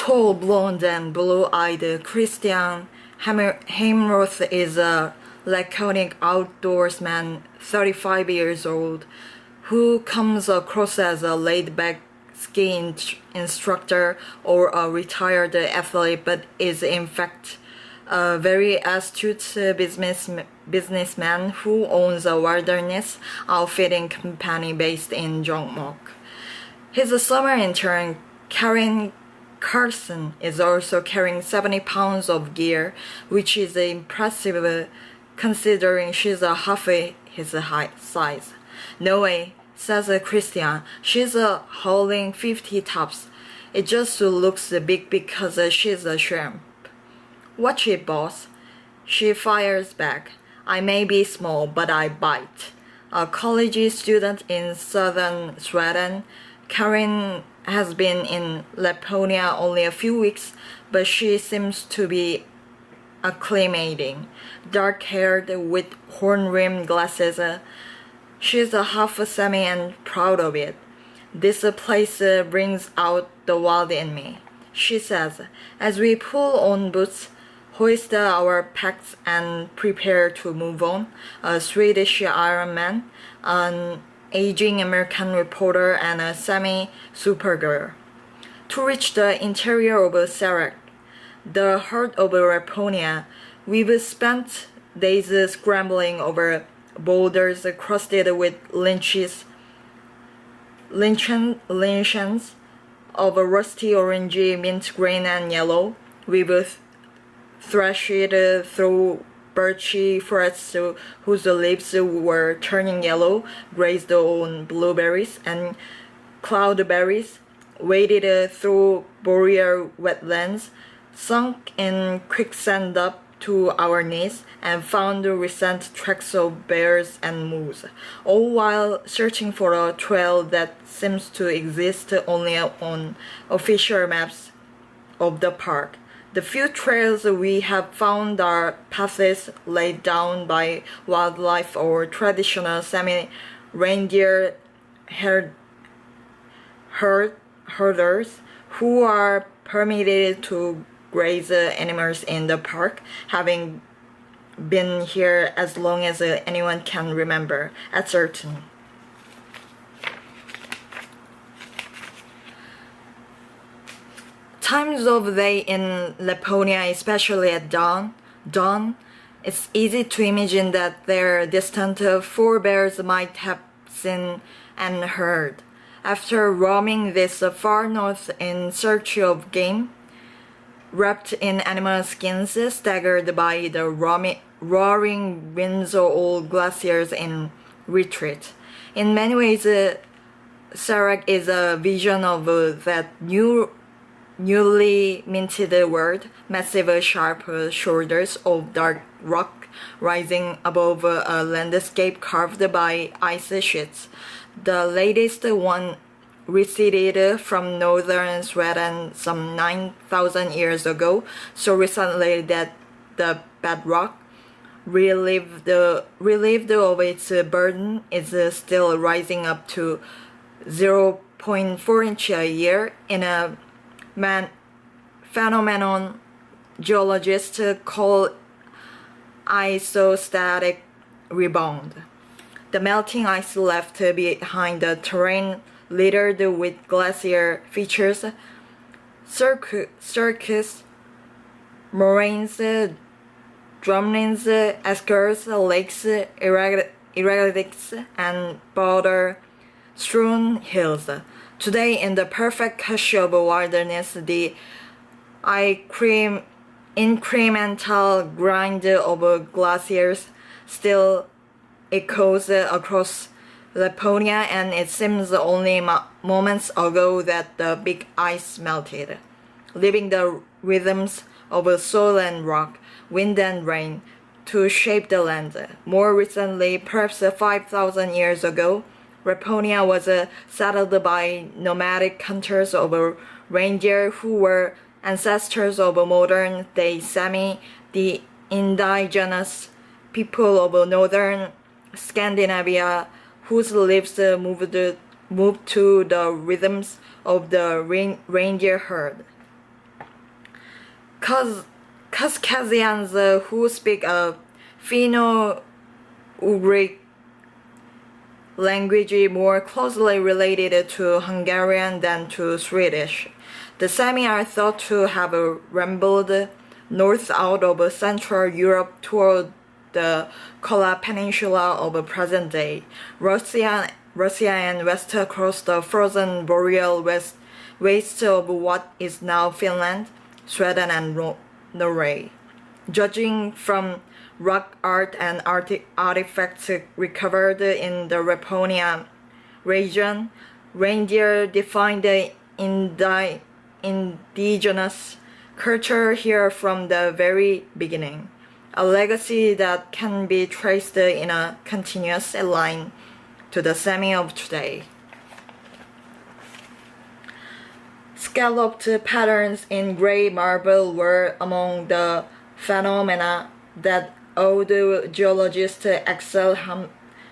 Tall, blonde, and blue-eyed Christian Hemroth is a laconic outdoorsman, 35 years old, who comes across as a laid-back ski instructor or a retired athlete, but is in fact a very astute businessman who owns a wilderness outfitting company based in Jongmok. His summer intern, Karen Carson, is also carrying 70 pounds of gear, which is impressive considering she's half his height size. No way, says Christian. She's hauling 50 tops. It just looks big because she's a shrimp. Watch it, boss. She fires back. I may be small, but I bite. A college student in southern Sweden, Karen has been in Laponia only a few weeks, but she seems to be acclimating. Dark-haired with horn-rimmed glasses, she's a half Sami and proud of it. This place brings out the wild in me, she says, as we pull on boots, hoist our packs and prepare to move on. A Swedish Iron Man, an aging American reporter, and a semi-supergirl. To reach the interior of Sarak, the heart of Laponia, we've spent days scrambling over boulders crusted with lynchings of rusty orange, mint green, and yellow. We've thrashed through birchy forests whose leaves were turning yellow, grazed on blueberries and cloudberries, waded through boreal wetlands, sunk in quicksand up to our knees, and found recent tracks of bears and moose, all while searching for a trail that seems to exist only on official maps of the park. The few trails we have found are paths laid down by wildlife or traditional semi-reindeer herders who are permitted to graze animals in the park, having been here as long as anyone can remember, at certain. Times of day in Laponia, especially at dawn, it's easy to imagine that their distant forebears might have seen and heard. After roaming this far north in search of game, wrapped in animal skins, staggered by the roaring winds of old glaciers in retreat. In many ways, Sarak is a vision of that newly minted word, massive sharp shoulders of dark rock rising above a landscape carved by ice sheets. The latest one receded from northern Sweden some 9,000 years ago, so recently that the bedrock, relieved of its burden, is still rising up to 0.4 inch a year in a phenomenon geologists call isostatic rebound. The melting ice left behind the terrain littered with glacier features, cirques, moraines, drumlins, eschers, lakes, erratics, and boulder-strewn hills. Today, in the perfect hush of wilderness, the incremental grind of glaciers still echoes across Laponia, and it seems only moments ago that the big ice melted, leaving the rhythms of soil and rock, wind and rain, to shape the land. More recently, perhaps 5,000 years ago, Laponia was settled by nomadic hunters of reindeer who were ancestors of modern-day Sami, the indigenous people of northern Scandinavia whose lives moved to the rhythms of the reindeer herd. Caucasians who speak a Finno-Ugric language more closely related to Hungarian than to Swedish. The Sami are thought to have rambled north out of Central Europe toward the Kola Peninsula of present-day Russia and west across the frozen boreal waste of what is now Finland, Sweden and Norway. Judging from rock art and artifacts recovered in the Laponia region, reindeer defined the indigenous culture here from the very beginning, a legacy that can be traced in a continuous line to the Sami of today. Scalloped patterns in gray marble were among the phenomena that awed geologist Axel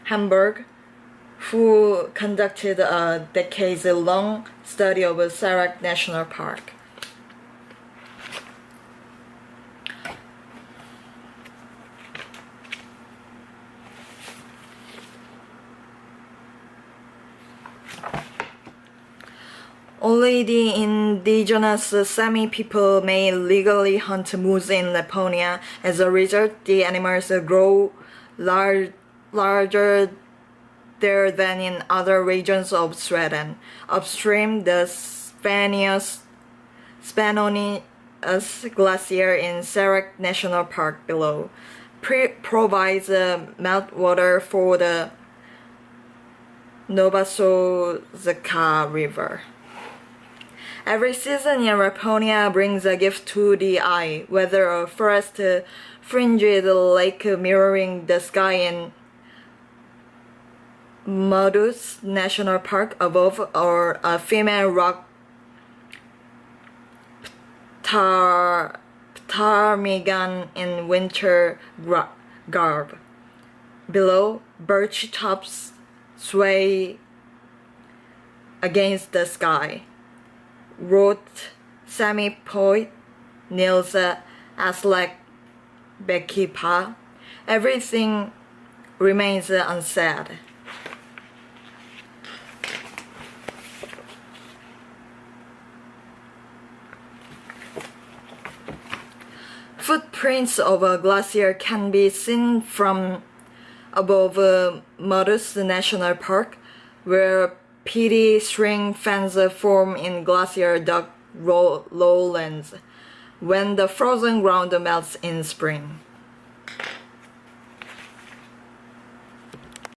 Hamburg, who conducted a decades-long study of Sarek National Park. Only the indigenous Sami people may legally hunt moose in Laponia. As a result, the animals grow larger there than in other regions of Sweden. Upstream, the Spanonius Glacier in Sarek National Park below provides meltwater for the Novosozka River. Every season in Laponia brings a gift to the eye, whether a forest-fringed lake mirroring the sky in Modus National Park above, or a female rock ptarmigan in winter garb. Below, birch tops sway against the sky, wrote Sami poet Nils Aslak Bekipa. Everything remains unsaid. Footprints of a glacier can be seen from above Modus National Park, where peaty string fans form in glacier dug lowlands when the frozen ground melts in spring.